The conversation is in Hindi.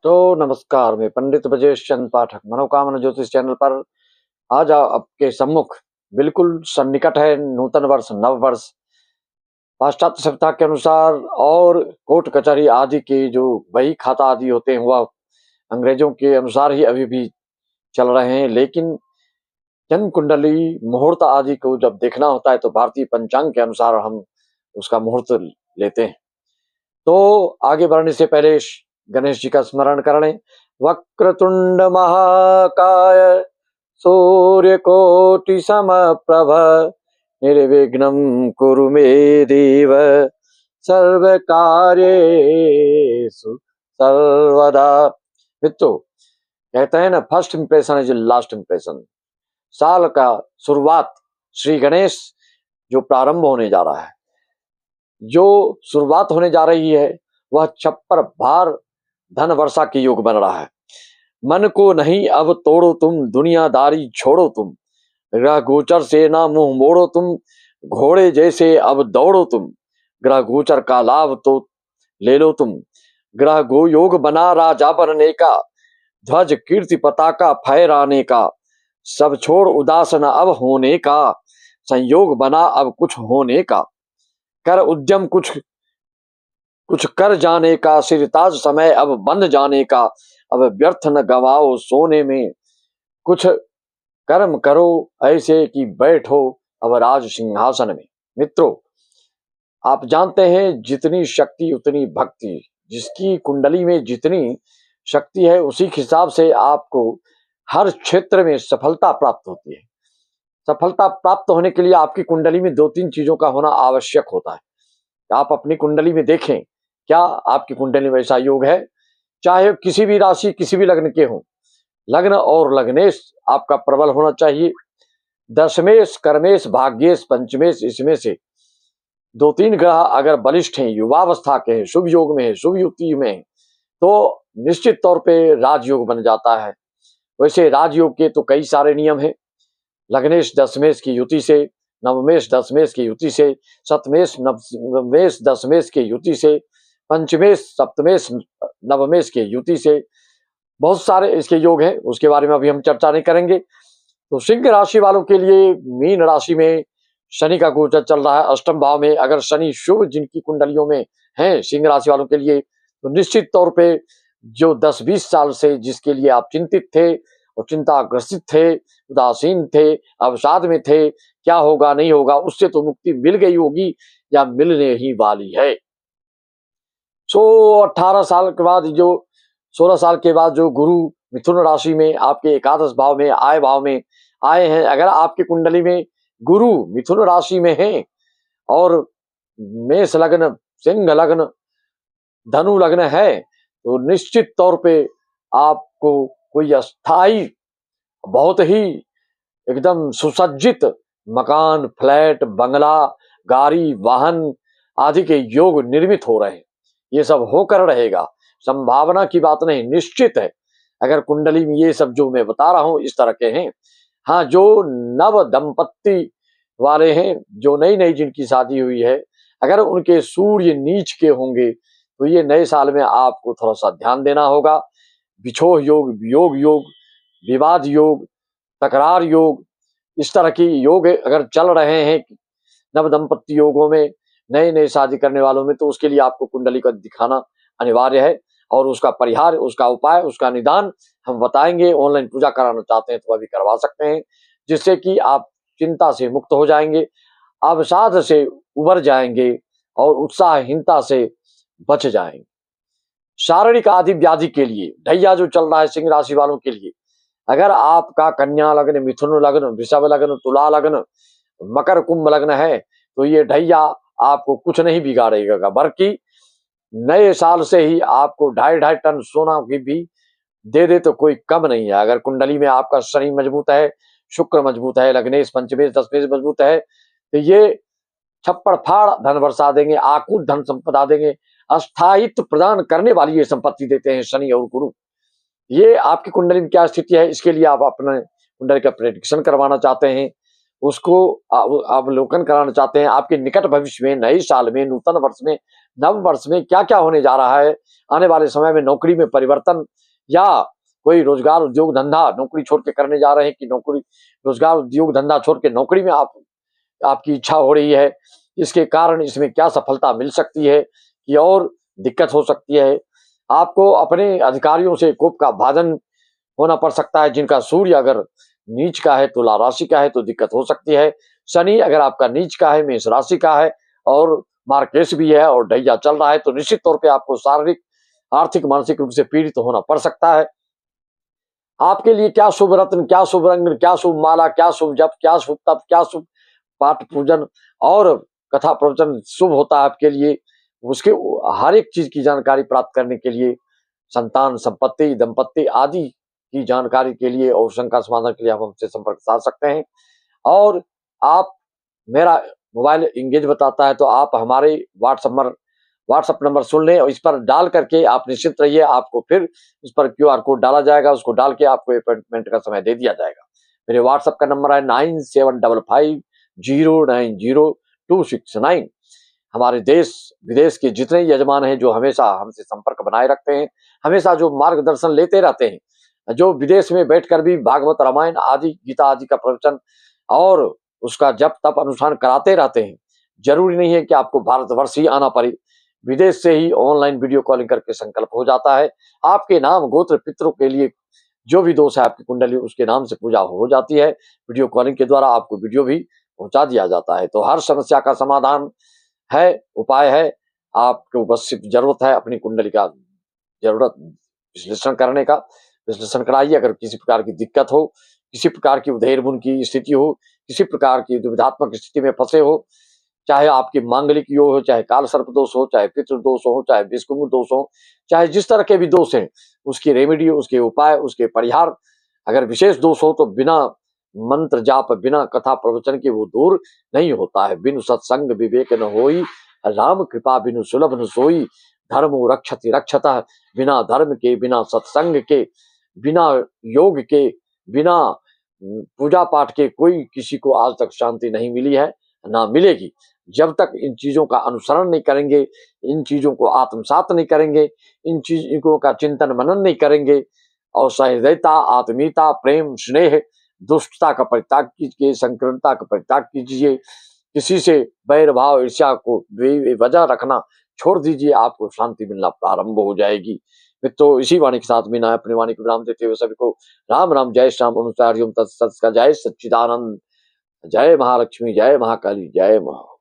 तो नमस्कार, मैं पंडित ब्रजेश चंद पाठक मनोकामना ज्योतिष चैनल पर आज आपके सम्मुख बिल्कुल सन्निकट है नूतन वर्ष नव वर्ष। पाश्चात्य सभ्यता के अनुसार और कोर्ट कचहरी आदि के जो बही खाता आदि होते हैं वह अंग्रेजों के अनुसार ही अभी भी चल रहे हैं, लेकिन जन्म कुंडली मुहूर्त आदि को जब देखना होता है तो भारतीय पंचांग के अनुसार हम उसका मुहूर्त लेते हैं। तो आगे बढ़ने से पहले गणेश जी का स्मरण कर लें। वक्रतुंड महाकाय सूर्यकोटि समप्रभ निर्विघ्नं कुरु मे देव सर्वकार्येषु सर्वदा। मित्रों, कहते हैं ना, first impression is last impression. साल का शुरुआत श्री गणेश जो प्रारंभ होने जा रहा है, जो शुरुआत होने जा रही है, वह छप्पर भार धन वर्षा के योग बन रहा है। मन को नहीं अब तोड़ो तुम, दुनियादारी छोड़ो तुम, ग्रह गोचर से ना मुंह मोड़ो तुम, घोड़े जैसे अब दौड़ो तुम, ग्रह गोचर का लाभ तो ले लो तुम। ग्रह गो योग बना राजा बनने का, ध्वज कीर्ति पताका फहराने का, सब छोड़ उदास न अब होने का, संयोग बना अब कुछ होने का, कर उद्यम कुछ कुछ कर जाने का, सिरताज समय अब बंध जाने का, अब व्यर्थ न गवाओ सोने में, कुछ कर्म करो ऐसे कि बैठो अब राज सिंहासन में। मित्रों, आप जानते हैं जितनी शक्ति उतनी भक्ति, जिसकी कुंडली में जितनी शक्ति है उसी के हिसाब से आपको हर क्षेत्र में सफलता प्राप्त होती है। सफलता प्राप्त होने के लिए आपकी कुंडली में दो तीन चीजों का होना आवश्यक होता है। आप अपनी कुंडली में देखें, क्या आपकी कुंडली में ऐसा योग है? चाहे किसी भी राशि किसी भी लग्न के हो, लग्न और लग्नेश आपका प्रबल होना चाहिए। दशमेश कर्मेश भाग्येश पंचमेश, इसमें से दो तीन ग्रह अगर बलिष्ठ हैं, युवावस्था के हैं, शुभ योग में है, शुभ युति में है, तो निश्चित तौर पे राजयोग बन जाता है। वैसे राजयोग के तो कई सारे नियम हैं। लग्नेश दशमेश की युति से, नवमेश दशमेश की युति से, सप्तमेश नवमेश दशमेश की युति से, पंचमेश सप्तमेश नवमेश की युति से, बहुत सारे इसके योग हैं, उसके बारे में अभी हम चर्चा नहीं करेंगे। तो सिंह राशि वालों के लिए मीन राशि में शनि का गोचर चल रहा है अष्टम भाव में। अगर शनि शुभ जिनकी कुंडलियों में है सिंह राशि वालों के लिए, तो निश्चित तौर पे जो 10-20 साल से जिसके लिए आप चिंतित थे और चिंताग्रसित थे, उदासीन थे, अवसाद में थे, क्या होगा नहीं होगा, उससे तो मुक्ति मिल गई होगी या मिलने ही वाली है। 18 साल के बाद जो 16 साल के बाद जो गुरु मिथुन राशि में आपके एकादश भाव में आय भाव में आए हैं, अगर आपकी कुंडली में गुरु मिथुन राशि में है और मेष लग्न, सिंह लग्न, धनु लग्न है, तो निश्चित तौर पे आपको कोई अस्थाई बहुत ही एकदम सुसज्जित मकान, फ्लैट, बंगला, गाड़ी, वाहन आदि के योग निर्मित हो रहे हैं। ये सब होकर रहेगा, संभावना की बात नहीं, निश्चित है। अगर कुंडली में ये सब जो मैं बता रहा हूं इस तरह के हैं। हाँ, जो नव दंपत्ति वाले हैं, जो नई नई जिनकी शादी हुई है, अगर उनके सूर्य नीच के होंगे तो ये नए साल में आपको थोड़ा सा ध्यान देना होगा। बिछोह योग, वियोग योग, विवाद योग, तकरार योग, इस तरह की योग अगर चल रहे हैं नव दंपत्ति योगों में, नए नए शादी करने वालों में, तो उसके लिए आपको कुंडली को दिखाना अनिवार्य है और उसका परिहार, उसका उपाय, उसका निदान हम बताएंगे। ऑनलाइन पूजा कराना चाहते हैं तो अभी करवा सकते हैं, जिससे कि आप चिंता से मुक्त हो जाएंगे, अवसाद से उबर जाएंगे और उत्साहहीनता से बच जाएंगे। शारीरिक आदि व्याधि के लिए ढैया जो चल रहा है सिंह राशि वालों के लिए, अगर आपका कन्या लग्न, मिथुन लग्न, वृषभ लग्न, तुला लग्न, मकर कुंभ लग्न है, तो ये ढैया आपको कुछ नहीं बिगाड़ेगा, बल्कि नए साल से ही आपको 2.5 टन सोना की भी दे दे तो कोई कम नहीं है। अगर कुंडली में आपका शनि मजबूत है, शुक्र मजबूत है, लग्नेश पंचमेश दशमेश मजबूत है, तो ये छप्पड़ फाड़ धन बरसा देंगे, आकुल धन संपदा देंगे, अस्थायित्व प्रदान करने वाली ये संपत्ति देते हैं शनि और गुरु। ये आपकी कुंडली में क्या स्थिति है, इसके लिए आप अपने कुंडली का प्रेडिक्शन करवाना चाहते हैं, उसको अवलोकन कराना चाहते हैं। आपके निकट भविष्य में, नए साल में, नूतन वर्ष में, नव वर्ष में क्या-क्या होने जा रहा है, आने वाले समय में नौकरी में परिवर्तन या कोई रोजगार, उद्योग, धंधा नौकरी छोड़ के करने जा रहे हैं कि नौकरी, रोजगार, उद्योग, धंधा छोड़ के नौकरी में आपकी इच्छा हो रही है। इसके कारण इसमें क्या सफलता मिल सकती है कि और दिक्कत हो सकती है। आपको अपने अधिकारियों से कोप का भाजन होना पड़ सकता है। जिनका सूर्य अगर नीच का है, तुला राशि का है तो दिक्कत हो सकती है। शनि अगर आपका नीच का है, मेष राशि का है और मार्केश भी है और ढैया चल रहा है तो निश्चित तौर पे आपको शारीरिक, आर्थिक, मानसिक रूप से पीड़ित होना पड़ सकता है। आपके लिए क्या शुभ रत्न, क्या शुभ रंग, क्या शुभ माला, क्या शुभ जप, क्या शुभ तप, क्या शुभ पाठ पूजन और कथा प्रवचन शुभ होता है आपके लिए, उसके हर एक चीज की जानकारी प्राप्त करने के लिए, संतान, संपत्ति, दंपत्ति आदि की जानकारी के लिए और शंका समाधान के लिए आप हमसे संपर्क साध सकते हैं। और आप, मेरा मोबाइल इंगेज बताता है तो आप हमारे व्हाट्सएप नंबर सुन लें और इस पर डाल करके आप निश्चित रहिए, आपको फिर उस पर क्यूआर कोड डाला जाएगा, उसको डाल के आपको अपॉइंटमेंट का समय दे दिया जाएगा। मेरे व्हाट्सएप का नंबर है 9755090269। हमारे देश विदेश के जितने यजमान हैं जो हमेशा हमसे संपर्क बनाए रखते हैं, हमेशा जो मार्गदर्शन लेते रहते हैं, जो विदेश में बैठकर भी भागवत, रामायण आदि, गीता आदि का प्रवचन और उसका जप तप अनुष्ठान कराते रहते हैं। जरूरी नहीं है कि आपको भारतवर्ष ही आना पड़े, विदेश से ही ऑनलाइन वीडियो कॉलिंग करके संकल्प हो जाता है। आपके नाम, गोत्र, पितरों के लिए जो भी दोष है आपकी कुंडली, उसके नाम से पूजा हो जाती है। वीडियो कॉलिंग के द्वारा आपको वीडियो भी पहुंचा दिया जाता है। तो हर समस्या का समाधान है, उपाय है। आपको बस सिर्फ जरूरत है अपनी कुंडली का जरूरत विश्लेषण करने का। विश्लेषण कराइए। अगर किसी प्रकार की दिक्कत हो, किसी प्रकार की उधेड़-बुन की स्थिति हो, किसी प्रकार की दुविधात्मक स्थिति में फंसे हो, चाहे आपकी मांगलिक योग हो, चाहे काल सर्प दोष हो, चाहे पितृ दोष हो, चाहे विषकुंभ दोष हो, चाहे जिस तरह के भी दोष हैं, उसकी रेमेडी, उसके उपाय, उसके परिहार, अगर विशेष दोष हो तो बिना मंत्र जाप, बिना कथा प्रवचन के वो दूर नहीं होता है। बिनु सत्संग विवेक न होई, राम कृपा बिनु सुलभ न सोई, धर्मो रक्षति रक्षतः। बिना धर्म के, बिना सत्संग के, बिना योग के, बिना पूजा पाठ के कोई किसी को आज तक शांति नहीं मिली है, ना मिलेगी। जब तक इन चीजों का अनुसरण नहीं करेंगे, इन चीजों को आत्मसात नहीं करेंगे, इन चीजों का चिंतन मनन नहीं करेंगे और सहृदयता, आत्मीयता, प्रेम, स्नेह, दुष्टता का परित्याग कीजिए, संकीर्णता का परित्याग कीजिए, किसी से बैर भाव, ईर्ष्या को बेवजह रखना छोड़ दीजिए, आपको शांति मिलना प्रारंभ हो जाएगी। मित्रों, इसी वाणी के साथ में ना अपनी वाणी को विराम देते हुए सभी को राम राम, जय श्याम, अनुसार तत्सत का जय सच्चिदानंद, जय महालक्ष्मी, जय महाकाली, जय महा